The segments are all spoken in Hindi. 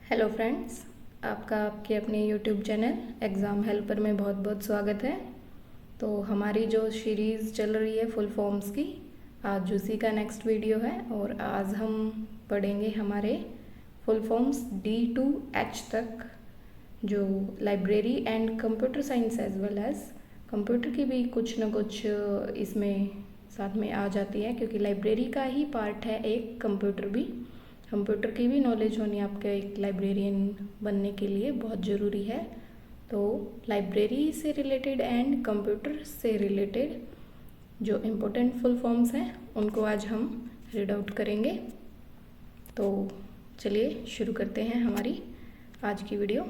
हेलो फ्रेंड्स, आपका आपके अपने यूट्यूब चैनल एग्ज़ाम हेल्पर में बहुत बहुत स्वागत है। तो हमारी जो सीरीज़ चल रही है फुल फॉर्म्स की, आज उसी का नेक्स्ट वीडियो है और आज हम पढ़ेंगे हमारे full forms D to H तक, जो library and computer science as well as computer की भी कुछ न कुछ इसमें साथ में आ जाती है, क्योंकि लाइब्रेरी का ही पार्ट है एक कंप्यूटर की भी नॉलेज होनी आपके एक लाइब्रेरियन बनने के लिए बहुत ज़रूरी है। तो लाइब्रेरी से रिलेटेड एंड कंप्यूटर से रिलेटेड जो इम्पोर्टेंट फुल फॉर्म्स हैं उनको आज हम रीड आउट करेंगे। तो चलिए शुरू करते हैं हमारी आज की वीडियो।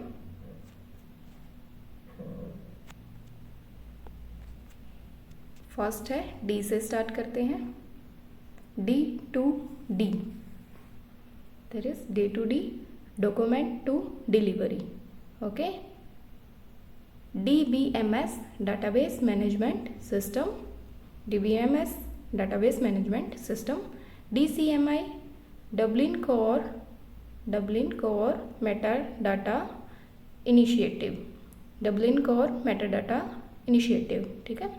फर्स्ट है डी से स्टार्ट करते हैं। D to D, there is D to D, document to delivery. Okay, DBMS, database management system, DBMS database management system. DCMI, Dublin Core metadata initiative, Dublin Core metadata initiative, ठीक है।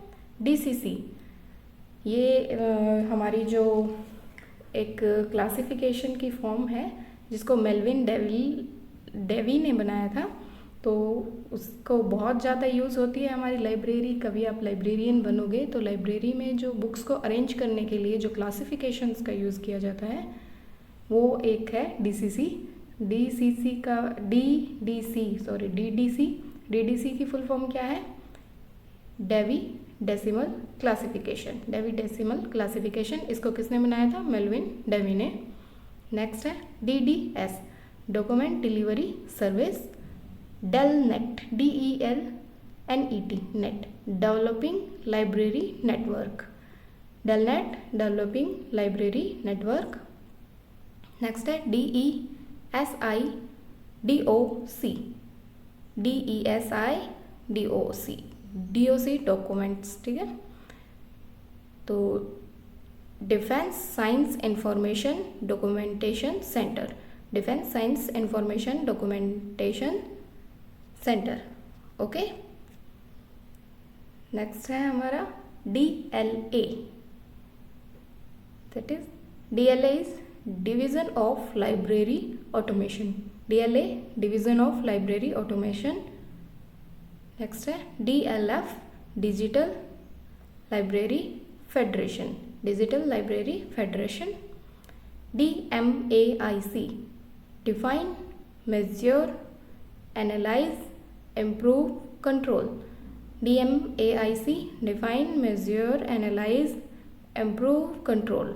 DCC, ये हमारी जो एक क्लासिफिकेशन की फॉर्म है जिसको मेल्विन डेवी ने बनाया था, तो उसको बहुत ज़्यादा यूज़ होती है हमारी लाइब्रेरी। कभी आप लाइब्रेरियन बनोगे तो लाइब्रेरी में जो बुक्स को अरेंज करने के लिए जो क्लासिफिकेशंस का यूज़ किया जाता है वो एक है DCC। DCC का DDC की फुल फॉर्म क्या है? Dewey decimal classification. इसको किसने बनाया था? मेल्विन डेवी ने। नेक्स्ट है DDS, document delivery service. DELNET, DELNET, net, developing library network. DELNET, developing library network. Next है DESI डॉक्यूमेंट्स, ठीक है। तो defence science information documentation centre, defence science information documentation centre. Okay, next है हमारा DLA, that is DLA is division of library automation. DLA division of library automation. Next है DLF, digital library federation, digital library federation. DMAIC, define measure analyse improve control. DMAIC, define measure analyse improve control.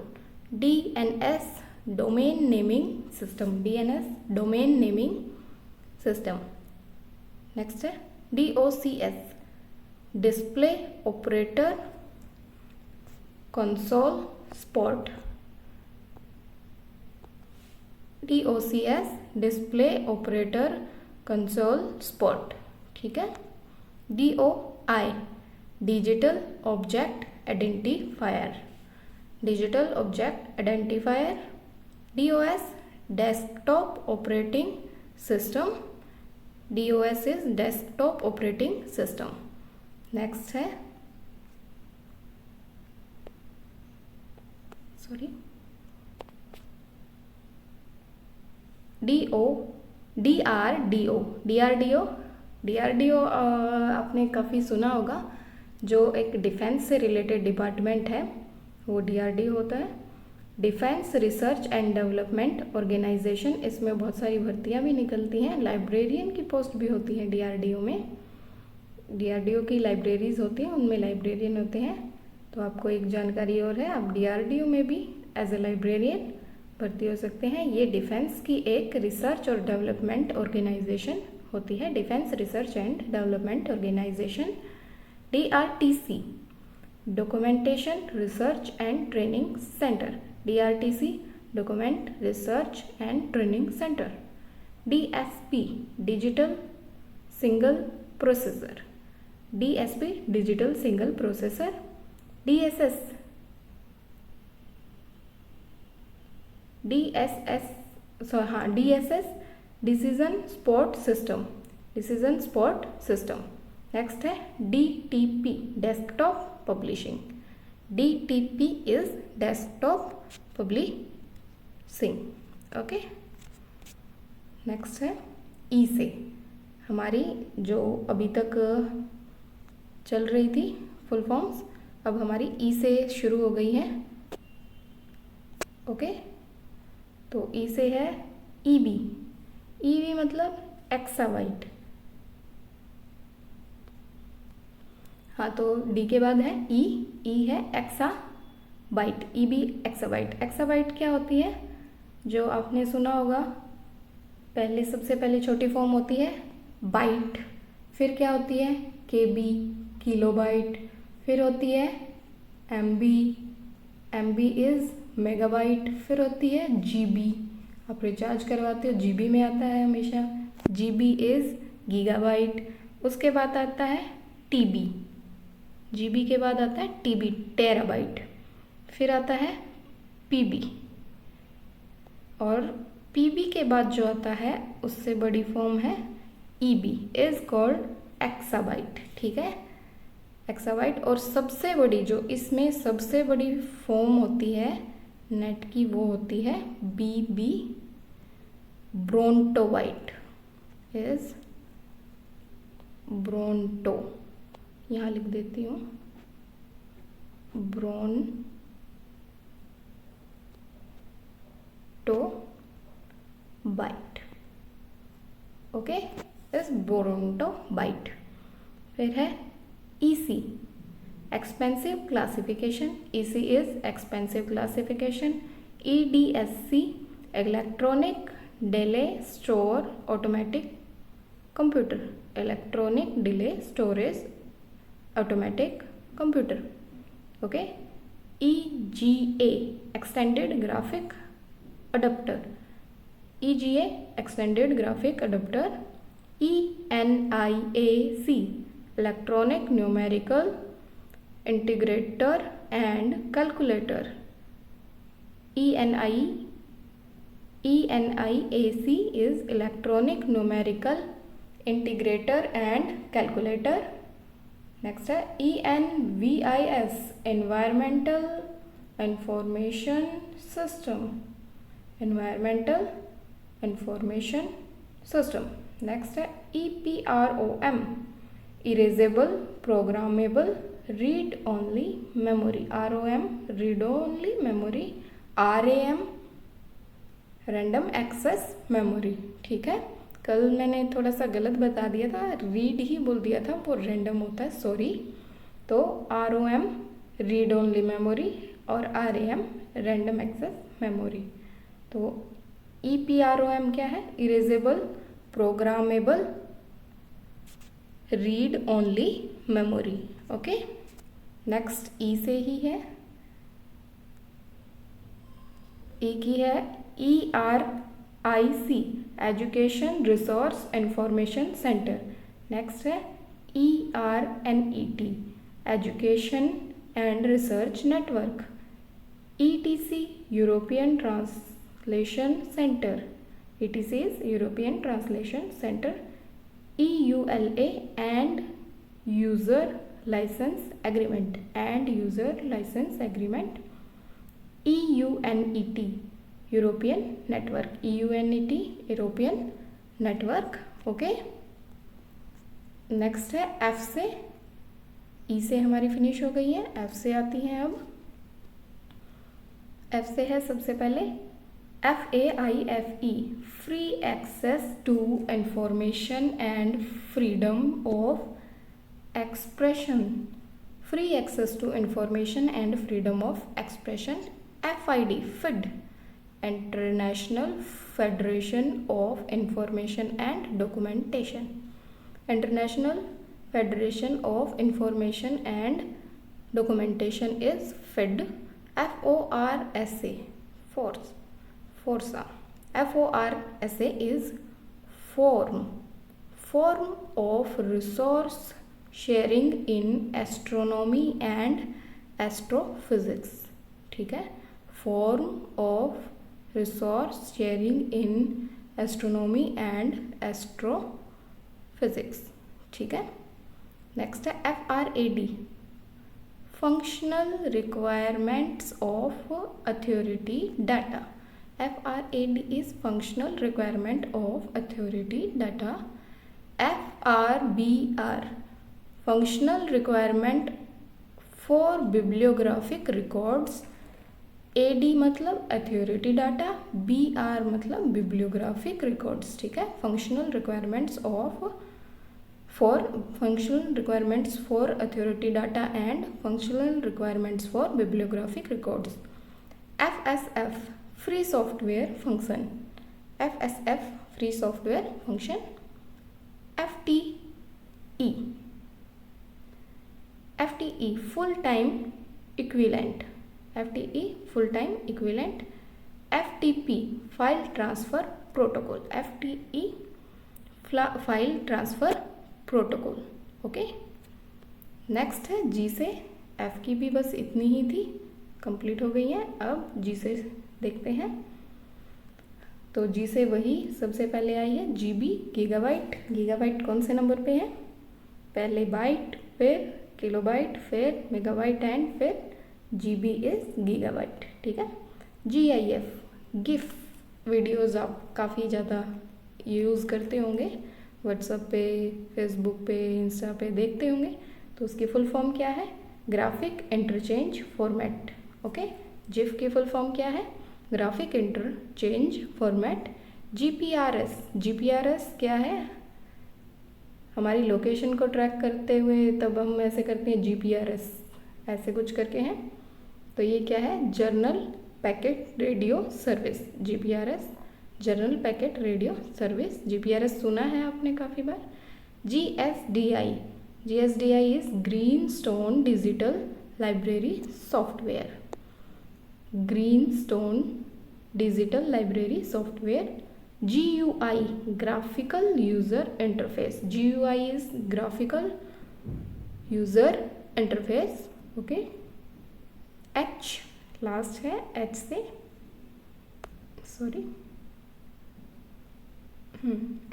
DNS, domain naming system, DNS domain naming system. Next है DOCS, display operator console spot. DOCS, display operator console spot, ठीक है। DOI, digital object identifier, digital object identifier. DOS, desktop operating system, DOS is desktop operating system. Next है DRDO आपने काफ़ी सुना होगा, जो एक डिफेंस से रिलेटेड डिपार्टमेंट है, वो DRDO होता है। Defence research and development organisation. इसमें बहुत सारी भर्तियां भी निकलती हैं, लाइब्रेरियन की पोस्ट भी होती है DRDO में। DRDO की लाइब्रेरीज होती हैं, उनमें लाइब्रेरियन होते हैं। तो आपको एक जानकारी और है, आप DRDO में भी एज ए लाइब्रेरियन भर्ती हो सकते हैं। ये डिफेंस की एक रिसर्च और डेवलपमेंट ऑर्गेनाइजेशन होती है, defence research and development organisation. DRTC, documentation research and training centre, DRTC document research and training centre. DSP, digital single processor, DSP digital single processor. DSS, DSS decision support system, decision support system. Next है DTP, desktop publishing. DTP is desktop publishing. Okay, next है ई से, हमारी जो अभी तक चल रही थी फुल फॉर्म्स, अब हमारी ई से शुरू हो गई हैं। ओके, तो ई से है EB। EB मतलब एक्साबाइट। हाँ, तो डी के बाद है ई है एक्साबाइट, EB एक्साबाइट। एक्साबाइट क्या होती है, जो आपने सुना होगा, पहले सबसे पहले छोटी फॉर्म होती है बाइट, फिर क्या होती है KB किलोबाइट, फिर होती है MB इज मेगाबाइट, फिर होती है GB, आप रिचार्ज करवाते हो GB में आता है हमेशा, GB इज गीगाबाइट। उसके बाद आता है TB, GB के बाद आता है TB टेराबाइट, फिर आता है PB, और PB के बाद जो आता है उससे बड़ी फॉर्म है EB इज कॉल्ड एक्साबाइट। ठीक है, एक्साबाइट। और सबसे बड़ी, जो इसमें सबसे बड़ी फॉर्म होती है नेट की, वो होती है BB ब्रोंटोबाइट, इज ब्रोंटो, यहाँ लिख देती हूँ ब्रोंटोबाइट। Okay, is brontobyte. फिर है EC, expensive classification. EC is expensive classification. EDSC, electronic delay store automatic computer, electronic delay storage automatic computer. Okay, EGA, extended graphic adapter, EGA extended graphic adapter. ENIAC, electronic numerical integrator and calculator. ENIAC is electronic numerical integrator and calculator. Next है ENVIS, environmental information system, environmental information system. Next है EPROM, erasable programmable read only memory, ROM read only memory, RAM random access memory. ठीक है, कल मैंने थोड़ा सा गलत बता दिया था, रीड ही बोल दिया था, वो रैंडम होता है, सॉरी। तो ROM रीड ओनली मेमोरी और RAM रैंडम एक्सेस मेमोरी। तो EPROM क्या है, erasable programmable read only memory. Okay, next E से ही है, E की है ERIC, education resource information centre. Next है ERNET, education and research network. ETC, European translation centre, ETC is European translation centre. EULA, end user licence agreement, end user licence agreement. EUNET, European network, EUNET European network. Okay, next है F से, E से हमारी फिनिश हो गई है, F से आती हैं अब। F से है सबसे पहले FAIFE, free access to information and freedom of expression, free access to information and freedom of expression. FID, FID, international federation of information and documentation, international federation of information and documentation is FID। FORSA, FORSA, FORSA is form of resource sharing in astronomy and astrophysics। ठीक है, form of resource sharing in astronomy and astrophysics. ठीक है, नेक्स्ट है FRAD, functional requirements of authority data. FRAD is functional requirement of authority data. FRBR, functional requirement for bibliographic records. AD मतलब अथॉरिटी डाटा, BR मतलब बिब्लियोग्राफिक रिकॉर्ड्स। ठीक है, functional requirements for authority data and functional requirements for bibliographic records. FSF, free software function. FSF, free software function. FTE, full time equivalent. FTE, full time equivalent. FTP, file transfer protocol. FTE, file transfer protocol. Okay, next है G से। F की भी बस इतनी ही थी, कंप्लीट हो गई है। अब G से देखते हैं। तो G से वही सबसे पहले आई है GB, गीगाबाइट। गीगाबाइट कौन से नंबर पे है? पहले बाइट, फिर किलोबाइट, फिर मेगाबाइट एंड फिर GB इज गीगाबाइट। ठीक है, GIF, गिफ वीडियोज़ आप काफ़ी ज़्यादा यूज़ करते होंगे, व्हाट्सएप पे, फेसबुक पे, इंस्टा पे देखते होंगे। तो उसकी फुल फॉर्म क्या है? Graphic interchange format. Okay, GIF की फुल फॉर्म क्या है? Graphic interchange format. GPRS क्या है? हमारी लोकेशन को ट्रैक करते हुए तब हम ऐसे करते हैं GPRS, ऐसे कुछ करके हैं। तो ये क्या है? Journal packet radio service. GPRS, journal packet radio service. GPRS सुना है आपने काफ़ी बार। GSDI is green stone digital library software. Green stone digital library software. GUI, graphical user interface. GUI is graphical user interface. Okay, H last है, H से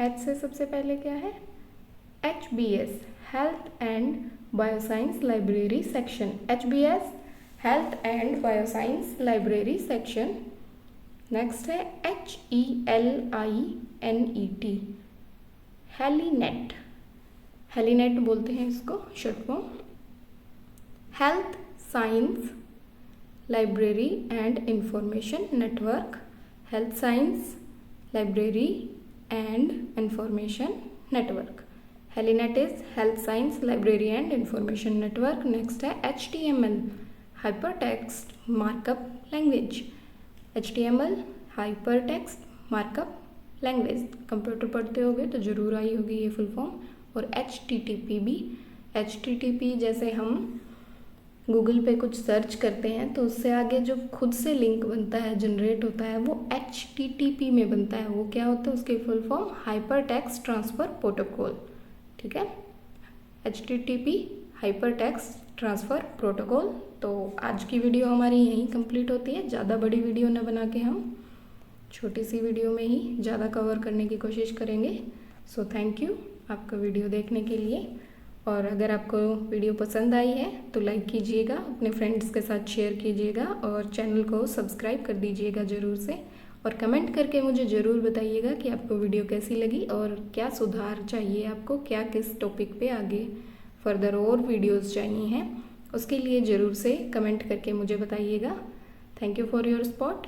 H से सबसे पहले क्या है? HBS, health and bioscience library section. HBS, health and bioscience library section. Next है HELINET, हेलीनेट। हेलीनेट बोलते हैं इसको short form. Health science library and information network. Health science library and information network. Helinet is health science library and information network. Next है HTML, hypertext markup language. HTML, hypertext markup language. Computer पढ़ते होगे तो जरूर आई होगी ये फुल फॉर्म। और HTTP भी, HTTP जैसे हम गूगल पे कुछ सर्च करते हैं तो उससे आगे जो खुद से लिंक बनता है, जनरेट होता है, वो HTTP में बनता है। वो क्या होता है? उसकी full form hyper text transfer protocol. ठीक है, HTTP, hyper text transfer protocol. तो आज की वीडियो हमारी यहीं कंप्लीट होती है। ज़्यादा बड़ी वीडियो न बना के हम छोटी सी वीडियो में ही ज़्यादा कवर करने की कोशिश करेंगे। सो थैंक यू आपका वीडियो देखने के लिए। और अगर आपको वीडियो पसंद आई है तो लाइक कीजिएगा, अपने फ्रेंड्स के साथ शेयर कीजिएगा और चैनल को सब्सक्राइब कर दीजिएगा ज़रूर से। और कमेंट करके मुझे ज़रूर बताइएगा कि आपको वीडियो कैसी लगी और क्या सुधार चाहिए आपको, क्या किस टॉपिक पे आगे फर्दर और वीडियोस चाहिए हैं, उसके लिए ज़रूर से कमेंट करके मुझे बताइएगा। Thank you for your support.